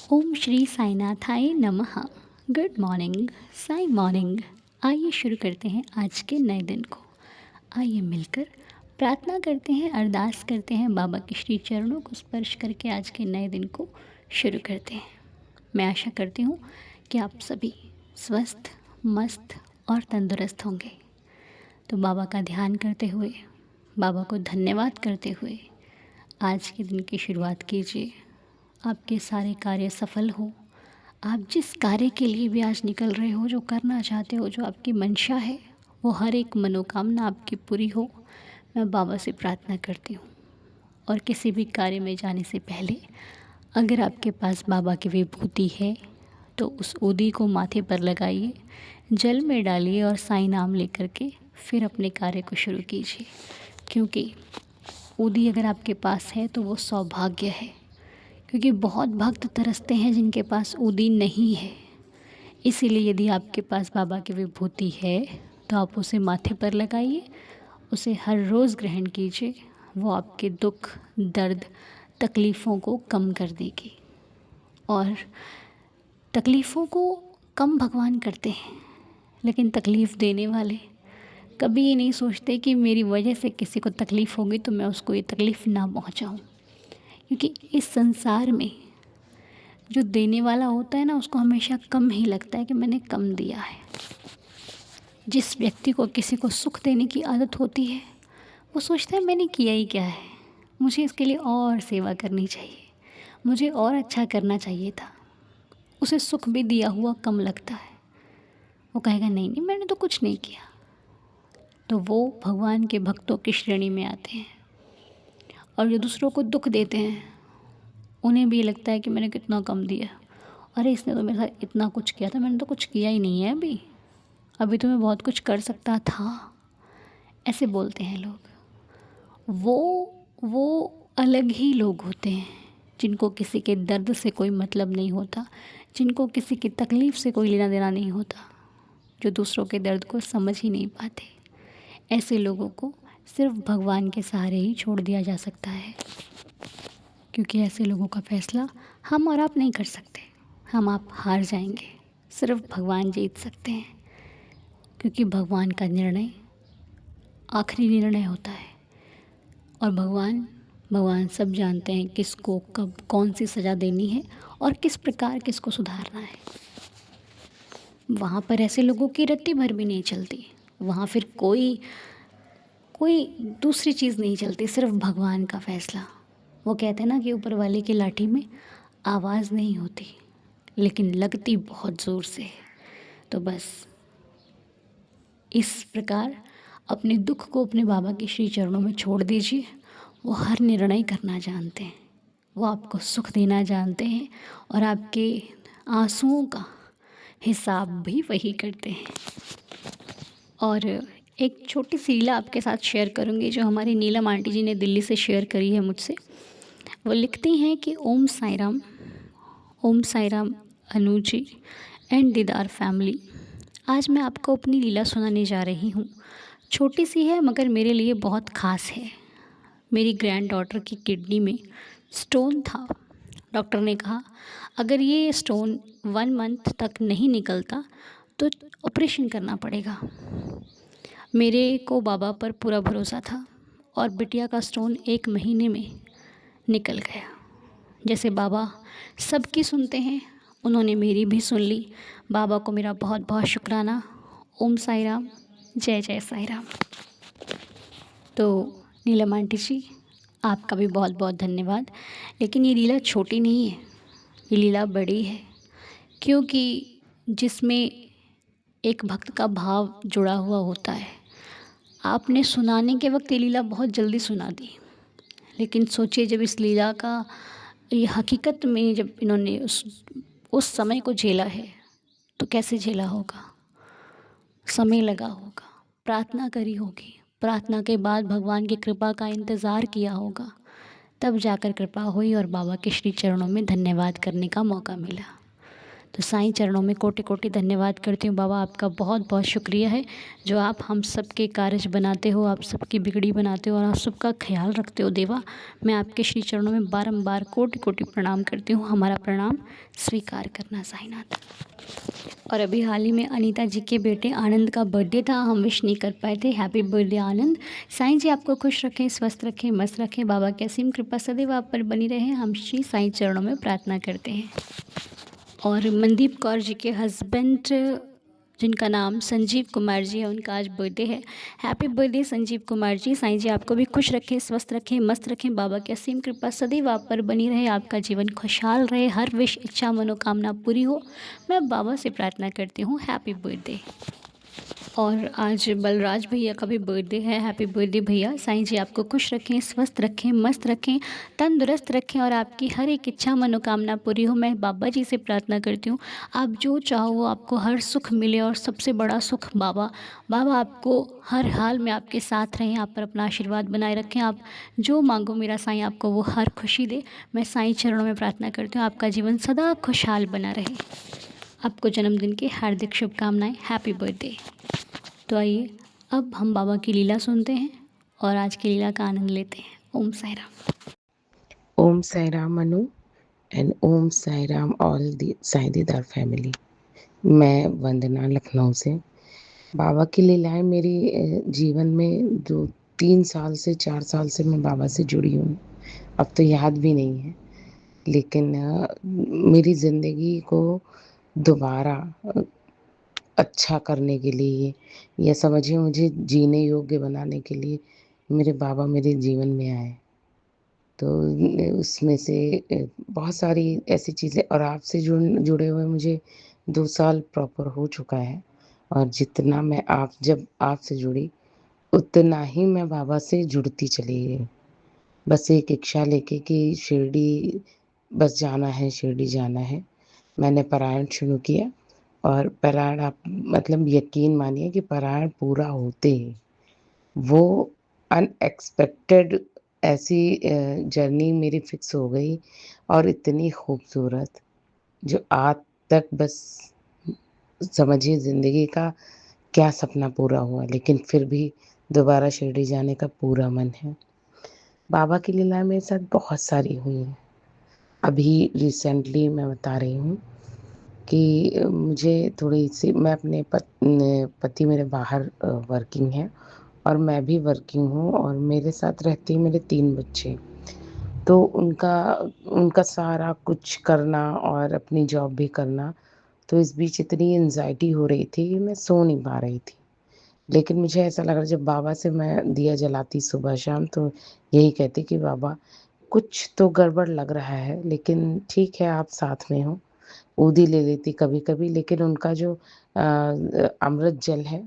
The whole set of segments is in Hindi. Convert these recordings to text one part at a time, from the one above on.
ओम श्री साईनाथाय नमः। Good morning, Sai morning. आइए शुरू करते हैं आज के नए दिन को। आइए मिलकर प्रार्थना करते हैं, अरदास करते हैं, बाबा के श्री चरणों को स्पर्श करके आज के नए दिन को शुरू करते हैं। मैं आशा करती हूँ कि आप सभी स्वस्थ, मस्त और तंदुरुस्त होंगे। तो बाबा का ध्यान करते हुए, बाबा को धन्यवाद करते हुए आज के दिन की शुरुआत कीजिए। आपके सारे कार्य सफल हो। आप जिस कार्य के लिए भी आज निकल रहे हो, जो करना चाहते हो, जो आपकी मंशा है, वो हर एक मनोकामना आपकी पूरी हो, मैं बाबा से प्रार्थना करती हूँ। और किसी भी कार्य में जाने से पहले अगर आपके पास बाबा की विभूति है तो उस ऊदी को माथे पर लगाइए, जल में डालिए और साईं नाम लेकर के फिर अपने कार्य को शुरू कीजिए। क्योंकि ऊदी अगर आपके पास है तो वो सौभाग्य है। क्योंकि बहुत भक्त तरसते हैं जिनके पास ऊदी नहीं है। इसीलिए यदि आपके पास बाबा की विभूति है तो आप उसे माथे पर लगाइए, उसे हर रोज़ ग्रहण कीजिए। वो आपके दुख, दर्द, तकलीफ़ों को कम कर देगी। और तकलीफ़ों को कम भगवान करते हैं, लेकिन तकलीफ़ देने वाले कभी ये नहीं सोचते कि मेरी वजह से किसी को तकलीफ़ होगी तो मैं उसको ये तकलीफ़ ना पहुंचाऊं। क्योंकि इस संसार में जो देने वाला होता है ना, उसको हमेशा कम ही लगता है कि मैंने कम दिया है। जिस व्यक्ति को किसी को सुख देने की आदत होती है, वो सोचता है मैंने किया ही क्या है, मुझे इसके लिए और सेवा करनी चाहिए, मुझे और अच्छा करना चाहिए था। उसे सुख भी दिया हुआ कम लगता है। वो कहेगा नहीं नहीं, मैंने तो कुछ नहीं किया। तो वो भगवान के भक्तों की श्रेणी में आते हैं। और जो दूसरों को दुख देते हैं, उन्हें भी लगता है कि मैंने कितना कम दिया। अरे इसने तो मेरे साथ इतना कुछ किया था, मैंने तो कुछ किया ही नहीं है। अभी तो मैं बहुत कुछ कर सकता था। ऐसे बोलते हैं लोग। वो अलग ही लोग होते हैं जिनको किसी के दर्द से कोई मतलब नहीं होता, जिनको किसी की तकलीफ़ से कोई लेना देना नहीं होता, जो दूसरों के दर्द को समझ ही नहीं पाते। ऐसे लोगों को सिर्फ भगवान के सहारे ही छोड़ दिया जा सकता है। क्योंकि ऐसे लोगों का फ़ैसला हम और आप नहीं कर सकते। हम आप हार जाएंगे, सिर्फ भगवान जीत सकते हैं। क्योंकि भगवान का निर्णय आखिरी निर्णय होता है। और भगवान सब जानते हैं किसको कब कौन सी सज़ा देनी है और किस प्रकार किसको सुधारना है। वहाँ पर ऐसे लोगों की रत्ती भर भी नहीं चलती। वहाँ फिर कोई दूसरी चीज़ नहीं चलती, सिर्फ भगवान का फ़ैसला। वो कहते हैं ना कि ऊपर वाले की लाठी में आवाज़ नहीं होती, लेकिन लगती बहुत ज़ोर से है। तो बस इस प्रकार अपने दुख को अपने बाबा के श्री चरणों में छोड़ दीजिए। वो हर निर्णय करना जानते हैं, वो आपको सुख देना जानते हैं और आपके आंसुओं का हिसाब भी वही करते हैं। और एक छोटी सी लीला आपके साथ शेयर करूँगी जो हमारी नीलम आंटी जी ने दिल्ली से शेयर करी है मुझसे। वो लिखती हैं कि ओम साई राम अनु जी एंड दीदार फैमिली। आज मैं आपको अपनी लीला सुनाने जा रही हूँ। छोटी सी है मगर मेरे लिए बहुत ख़ास है। मेरी ग्रैंड डॉटर की किडनी में स्टोन था। डॉक्टर ने कहा अगर ये स्टोन 1 मंथ तक नहीं निकलता तो ऑपरेशन करना पड़ेगा। मेरे को बाबा पर पूरा भरोसा था और बिटिया का स्टोन 1 महीने में निकल गया। जैसे बाबा सबकी सुनते हैं, उन्होंने मेरी भी सुन ली। बाबा को मेरा बहुत बहुत शुक्राना। ओम साई राम, जय जय साई राम। तो नीलम आंटी जी, आपका भी बहुत बहुत धन्यवाद। लेकिन ये लीला छोटी नहीं है, ये लीला बड़ी है। क्योंकि जिसमें एक भक्त का भाव जुड़ा हुआ होता है। आपने सुनाने के वक्त ये लीला बहुत जल्दी सुना दी, लेकिन सोचिए जब इस लीला का ये हकीकत में जब इन्होंने उस समय को झेला है तो कैसे झेला होगा। समय लगा होगा, प्रार्थना करी होगी, प्रार्थना के बाद भगवान की कृपा का इंतज़ार किया होगा, तब जाकर कृपा हुई और बाबा के श्री चरणों में धन्यवाद करने का मौका मिला। तो साईं चरणों में कोटि कोटि धन्यवाद करती हूँ। बाबा आपका बहुत बहुत शुक्रिया है जो आप हम सबके कारज बनाते हो, आप सबकी बिगड़ी बनाते हो और आप सबका ख्याल रखते हो देवा। मैं आपके श्री चरणों में बारंबार कोटि कोटि प्रणाम करती हूँ। हमारा प्रणाम स्वीकार करना साईनाथ। और अभी हाल ही में अनीता जी के बेटे आनंद का बर्थडे था, हम विश नहीं कर पाए थे। हैप्पी बर्थडे आनंद। साईं जी आपको खुश रखें, स्वस्थ रखें, मस्त रखें। बाबा की असीम कृपा सदैव आप पर बनी रहे, हम श्री साईं चरणों में प्रार्थना करते हैं। और मनदीप कौर जी के हस्बैंड जिनका नाम संजीव कुमार जी है, उनका आज बर्थडे है। Happy birthday Sanjeev Kumar ji. साईं जी आपको भी खुश रखें, स्वस्थ रखें, मस्त रखें। बाबा की असीम कृपा सदैव आप पर बनी रहे, आपका जीवन खुशहाल रहे, हर विश इच्छा मनोकामना पूरी हो, मैं बाबा से प्रार्थना करती हूँ। Happy birthday. और आज बलराज भैया का भी बर्थडे है। हैप्पी बर्थडे भैया। साईं जी आपको खुश रखें, स्वस्थ रखें, मस्त रखें, तंदुरुस्त रखें और आपकी हर एक इच्छा मनोकामना पूरी हो, मैं बाबा जी से प्रार्थना करती हूँ। आप जो चाहो वो आपको हर सुख मिले और सबसे बड़ा सुख बाबा आपको हर हाल में आपके साथ रहें, आप पर अपना आशीर्वाद बनाए रखें। आप जो मांगो मेरा साईं आपको वो हर खुशी दे। मैं साईं चरणों में प्रार्थना करती हूँ आपका जीवन सदा खुशहाल बना रहे। आपको जन्मदिन की हार्दिक शुभकामनाएं। Happy birthday. तो आइए अब हम बाबा की लीला सुनते हैं और आज की लीला का आनंद लेते हैं। Om Sai Ram. Om Sai Ram Manu and Om Sai Ram all the Sai Didar family. मैं वंदना लखनऊ से। बाबा की लीलाएं मेरी जीवन में जो 3 साल से 4 साल से मैं बाबा से जुड़ी हूँ, अब तो याद भी नहीं है, लेकिन मेरी ज़िंदगी को दोबारा अच्छा करने के लिए या समझिए मुझे जीने योग्य बनाने के लिए मेरे बाबा मेरे जीवन में आए। तो उसमें से बहुत सारी ऐसी चीज़ें, और आपसे जुड़े हुए मुझे 2 साल प्रॉपर हो चुका है। और जितना मैं जब आपसे जुड़ी उतना ही मैं बाबा से जुड़ती चली गई। बस एक इच्छा लेके कि शिरडी बस जाना है, शिरडी जाना है। मैंने पारायण शुरू किया और पारायण आप मतलब यकीन मानिए कि पारायण पूरा होते ही वो अनएक्सपेक्टेड ऐसी जर्नी मेरी फिक्स हो गई और इतनी खूबसूरत जो आज तक बस समझिए ज़िंदगी का क्या सपना पूरा हुआ, लेकिन फिर भी दोबारा शिरडी जाने का पूरा मन है। बाबा की लीला मेरे साथ बहुत सारी हुई हैं। अभी रिसेंटली मैं बता रही हूँ कि मुझे थोड़ी-सी मैं अपने पति मेरे बाहर वर्किंग हैं और मैं भी वर्किंग हूँ और मेरे साथ रहते हैं मेरे 3 बच्चे। तो उनका उनका सारा कुछ करना और अपनी जॉब भी करना, तो इस बीच इतनी एंग्ज़ायटी हो रही थी कि मैं सो नहीं पा रही थी। लेकिन मुझे ऐसा लग रहा जब बाबा से मैं दिया जलाती सुबह-शाम तो यही कहती कि बाबा कुछ तो गड़बड़ लग रहा है, लेकिन ठीक है आप साथ में हो। ऊदी ले लेती कभी-कभी, लेकिन उनका जो अमृत जल है,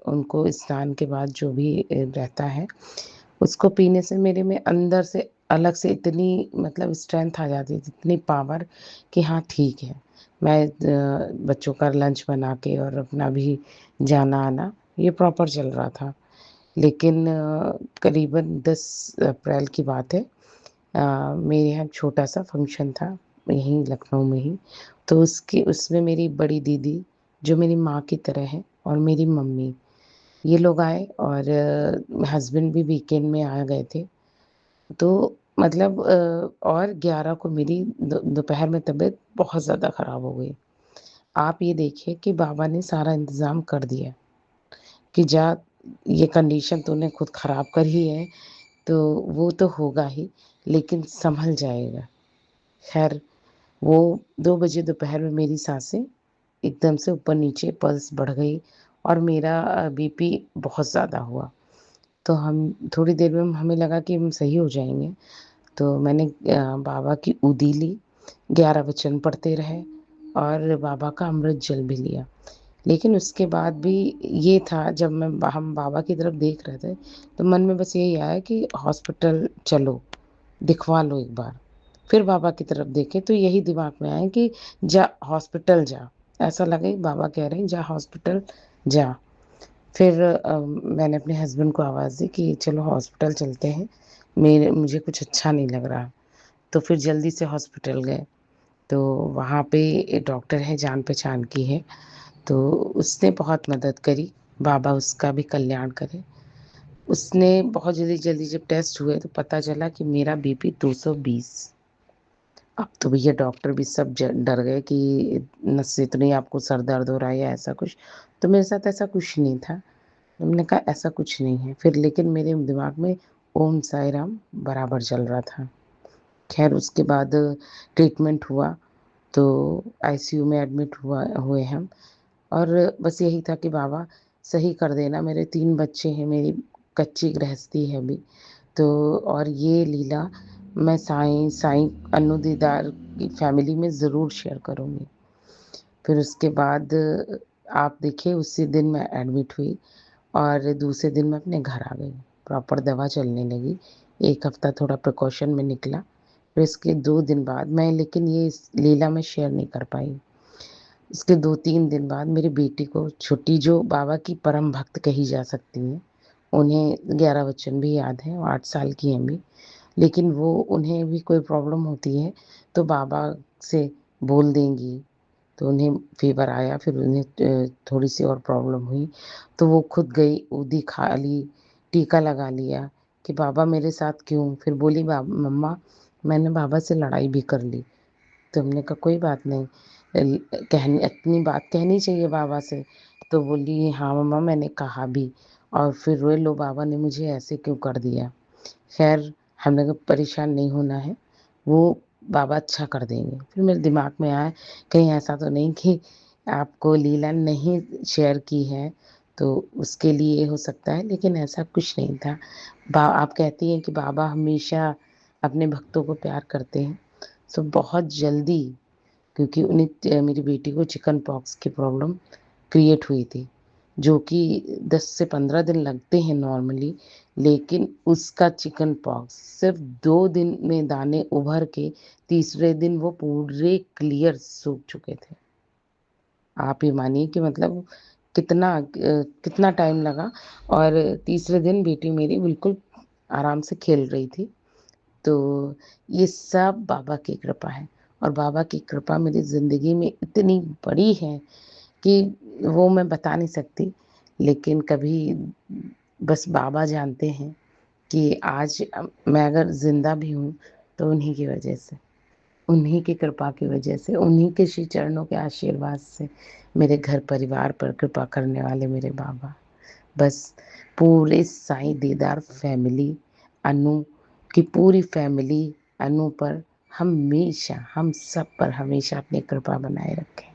उनको स्नान के बाद जो भी रहता है, उसको पीने से मेरे में अंदर से अलग से इतनी मतलब स्ट्रेंथ आ जाती थी, इतनी पावर कि हाँ ठीक है। मैं बच्चों का लंच बना के और अपना भी जाना-आना ये प्रॉपर चल रहा था। लेकिन करीबन 10 अप्रैल की बात है। मेरे यहाँ छोटा-सा फंक्शन था, यहीं लखनऊ में ही। तो उसमें मेरी बड़ी दीदी, जो मेरी माँ की तरह है, और मेरी मम्मी, ये लोग आए और हस्बैंड भी वीकेंड में आ गए थे। तो मतलब और 11 को मेरी दोपहर में तबीयत बहुत ज़्यादा ख़राब हो गई। आप ये देखिए कि बाबा ने सारा इंतज़ाम कर दिया कि जा, ये कंडीशन तूने खुद ख़राब कर ही है, तो वो तो होगा ही, लेकिन सँभल जाएगा। ख़ैर वो 2 बजे दोपहर में मेरी साँसें एकदम से ऊपर-नीचे पल्स बढ़ गई और मेरा बीपी बहुत ज़्यादा हुआ। तो हम थोड़ी देर में हमें लगा कि हम सही हो जाएँगे। तो मैंने बाबा की ऊदी ली, 11 वचन पढ़ते रहे और बाबा का अमृत जल भी लिया। लेकिन उसके बाद भी ये था, जब हम बाबा की तरफ देख रहे थे, तो मन में बस यही आया कि हॉस्पिटल चलो, दिखवा लो एक बार। फिर बाबा की तरफ देखे तो यही दिमाग में आया कि जा हॉस्पिटल जा। ऐसा लगा कि बाबा कह रहे हैं जा हॉस्पिटल जा। फिर मैंने अपने हस्बैंड को आवाज़ दी कि चलो हॉस्पिटल चलते हैं, मुझे कुछ अच्छा नहीं लग रहा। तो फिर जल्दी से हॉस्पिटल गए। तो वहाँ पे एक डॉक्टर है, जान पहचान की है, तो उसने बहुत मदद करी, बाबा उसका भी कल्याण करे। उसने बहुत जल्दी-जल्दी जब टेस्ट हुए तो पता चला कि मेरा बीपी 220। अब तो भैया डॉक्टर भी सब डर गए कि नस्से तो नहीं, आपको सर दर्द हो रहा है या ऐसा कुछ। तो मेरे साथ ऐसा कुछ नहीं था। हमने कहा ऐसा कुछ नहीं है। फिर लेकिन मेरे दिमाग में ओम साई राम बराबर चल रहा था। खैर उसके बाद ट्रीटमेंट हुआ, तो आईसीयू में एडमिट हुए हम। और बस यही था कि बाबा सही कर देना, मेरे 3 बच्चे हैं, मेरी कच्ची गृहस्थी है अभी। तो और ये लीला मैं साईं साईं अन्नू दीदार की फैमिली में ज़रूर शेयर करूँगी। फिर उसके बाद आप देखिए उसी दिन मैं एडमिट हुई और दूसरे दिन मैं अपने घर आ गई। प्रॉपर दवा चलने लगी। 1 हफ्ता थोड़ा प्रिकॉशन में निकला। फिर इसके 2 दिन बाद मैं, लेकिन ये इस लीला में शेयर नहीं कर पाई। इसके 2-3 दिन बाद मेरी बेटी को, छोटी जो बाबा की परम भक्त कही जा सकती हैं, उन्हें 11 वचन भी याद हैं, वो 8 साल की हैं अभी। लेकिन वो, उन्हें भी कोई प्रॉब्लम होती है तो बाबा से बोल देंगी, तो उन्हें फ़ीवर आया, फिर उन्हें थोड़ी-सी और प्रॉब्लम हुई, तो वो खुद गई, ऊदी खा ली, टीका लगा लिया कि बाबा मेरे साथ क्यों? फिर बोली मम्मा मैंने बाबा से लड़ाई भी कर ली। तो हमने कहा कोई बात नहीं, कहनी अपनी बात कहनी चाहिए बाबा से। तो बोली हाँ मम्मा मैंने कहा भी, और फिर रोए, लो बाबा ने मुझे ऐसे क्यों कर दिया। खैर हमने कहा परेशान नहीं होना है, वो बाबा अच्छा कर देंगे। फिर मेरे दिमाग में आया कहीं ऐसा तो नहीं कि आपको लीला नहीं शेयर की है, तो उसके लिए हो सकता है, लेकिन ऐसा कुछ नहीं था। आप कहती हैं कि बाबा हमेशा अपने भक्तों को प्यार करते हैं, सो बहुत जल्दी, क्योंकि उन्हें मेरी बेटी को चिकन पॉक्स की प्रॉब्लम क्रिएट हुई थी, जो कि 10 से 15 दिन लगते हैं नॉर्मली, लेकिन उसका चिकन पॉक्स सिर्फ़ 2 दिन में दाने उभर के तीसरे दिन वो पूरे क्लियर सूख चुके थे। आप ये मानिए कि मतलब कितना टाइम लगा, और तीसरे दिन बेटी मेरी बिल्कुल आराम से खेल रही थी। तो ये सब बाबा की कृपा है, और बाबा की कृपा मेरी ज़िंदगी में इतनी बड़ी है कि वो मैं बता नहीं सकती। लेकिन कभी बस बाबा जानते हैं कि आज मैं अगर ज़िंदा भी हूँ तो उन्हीं की वजह से, उन्हीं की कृपा की वजह से, उन्हीं के श्री चरणों के आशीर्वाद से, मेरे घर परिवार पर कृपा करने वाले मेरे बाबा। बस पूरे साईं दीदार फैमिली, अनु की पूरी फैमिली अनु पर हमेशा, हम सब पर हमेशा अपनी कृपा बनाए रखें।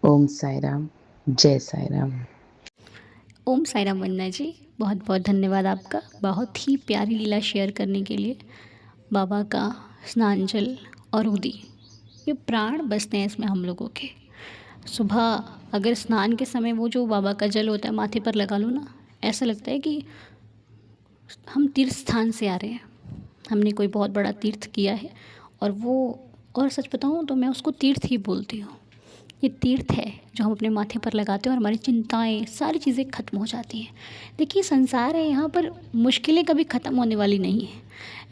ओम साई राम, जय साई राम। ओम साई राम वंदना जी, बहुत बहुत धन्यवाद आपका, बहुत ही प्यारी लीला शेयर करने के लिए। बाबा का स्नान जल और उदी, ये प्राण बसते हैं इसमें हम लोगों के। सुबह अगर स्नान के समय वो जो बाबा का जल होता है माथे पर लगा लो ना, ऐसा लगता है कि हम तीर्थ स्थान से आ रहे हैं, हमने कोई बहुत बड़ा तीर्थ किया है। और वो, और सच बताऊँ तो मैं उसको तीर्थ ही बोलती हूँ। ये तीर्थ है जो हम अपने माथे पर लगाते हैं और हमारी चिंताएं सारी चीज़ें ख़त्म हो जाती हैं। देखिए संसार है, यहाँ पर मुश्किलें कभी ख़त्म होने वाली नहीं है,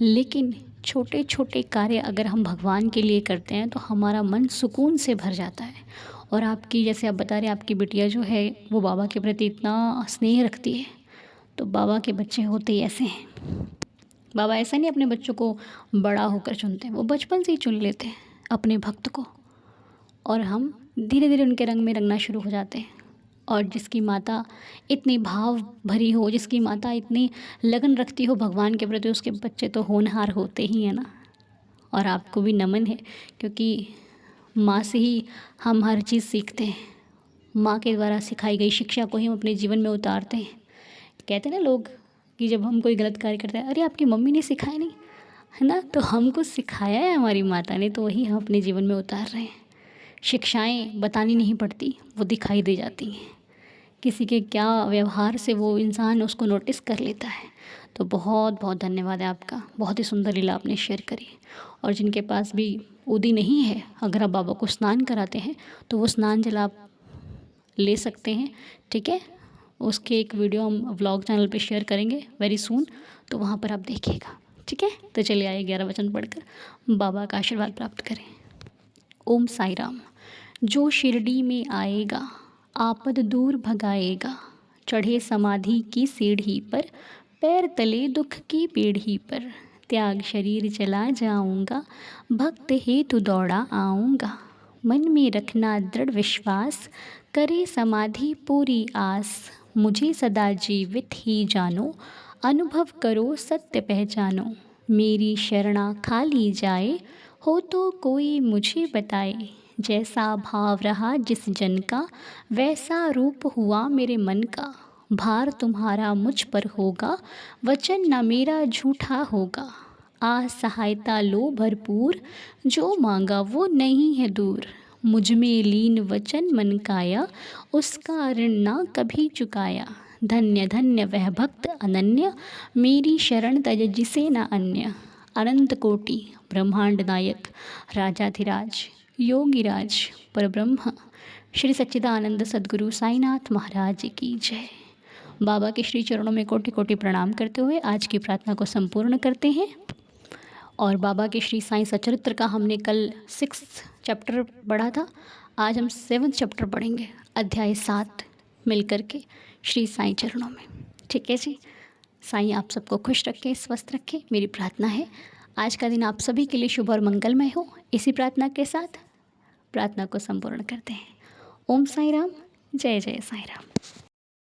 लेकिन छोटे छोटे कार्य अगर हम भगवान के लिए करते हैं तो हमारा मन सुकून से भर जाता है। और आपकी, जैसे आप बता रहे हैं, आपकी बिटिया जो है वो बाबा के प्रति इतना स्नेह रखती है, तो बाबा के बच्चे होते ही ऐसे हैं। बाबा ऐसा नहीं अपने बच्चों को बड़ा होकर चुनते हैं, वो बचपन से ही चुन लेते हैं अपने भक्त को, और हम धीरे धीरे उनके रंग में रंगना शुरू हो जाते हैं। और जिसकी माता इतनी भाव भरी हो, जिसकी माता इतनी लगन रखती हो भगवान के प्रति, उसके बच्चे तो होनहार होते ही हैं ना। और आपको भी नमन है, क्योंकि माँ से ही हम हर चीज़ सीखते हैं। माँ के द्वारा सिखाई गई शिक्षा को ही हम अपने जीवन में उतारते हैं। कहते हैं ना लोग कि जब हम कोई गलत कार्य करते हैं, अरे आपकी मम्मी ने सिखाया नहीं, है ना, तो हमको सिखाया है हमारी माता ने, तो वही हम अपने जीवन में उतार रहे हैं। शिक्षाएं बतानी नहीं पड़ती, वो दिखाई दे जाती हैं। किसी के क्या व्यवहार से वो इंसान उसको नोटिस कर लेता है। तो बहुत बहुत धन्यवाद है आपका, बहुत ही सुंदर लीला आपने शेयर करी। और जिनके पास भी उदी नहीं है, अगर आप बाबा को स्नान कराते हैं तो वो स्नान जल आप ले सकते हैं, ठीक है। उसके एक वीडियो हम व्लॉग चैनल पे शेयर करेंगे वेरी सून, तो वहाँ पर आप देखिएगा, ठीक है। तो चलिए आइए 11 वचन पढ़कर बाबा का आशीर्वाद प्राप्त करें। ओम साई राम। जो शिरडी में आएगा आपद दूर भगाएगा, चढ़े समाधि की सीढ़ी पर, पैर तले दुख की पीढ़ी पर, त्याग शरीर चला जाऊंगा, भक्त हेतु दौड़ा आऊंगा। मन में रखना दृढ़ विश्वास, करे समाधि पूरी आस, मुझे सदा जीवित ही जानो, अनुभव करो सत्य पहचानो। मेरी शरणा खाली जाए, हो तो कोई मुझे बताए, जैसा भाव रहा जिस जन का, वैसा रूप हुआ मेरे मन का। भार तुम्हारा मुझ पर होगा, वचन न मेरा झूठा होगा। आ सहायता लो भरपूर, जो मांगा वो नहीं है दूर। मुझ में लीन वचन मन काया, उसका ऋण ना कभी चुकाया। धन्य धन्य वह भक्त अनन्य, मेरी शरण तज जिसे न अन्य। अनंत कोटि ब्रह्मांड नायक, राजाधिराज योगीराज परब्रह्म, श्री सच्चिदानंद सद्गुरु साईनाथ महाराज की जय। बाबा के श्री चरणों में कोटि कोटि प्रणाम करते हुए आज की प्रार्थना को संपूर्ण करते हैं। और बाबा के श्री साईं सचरित्र का हमने कल 6th चैप्टर पढ़ा था, आज हम 7th चैप्टर पढ़ेंगे, अध्याय 7 मिलकर के श्री साईं चरणों में। ठीक है जी। साईं आप सबको खुश रखें, स्वस्थ रखें, मेरी प्रार्थना है। आज का दिन आप सभी के लिए शुभ और मंगलमय हो। इसी प्रार्थना के साथ प्रार्थना को संपूर्ण करते हैं। ओम साई राम, जय जय साई राम।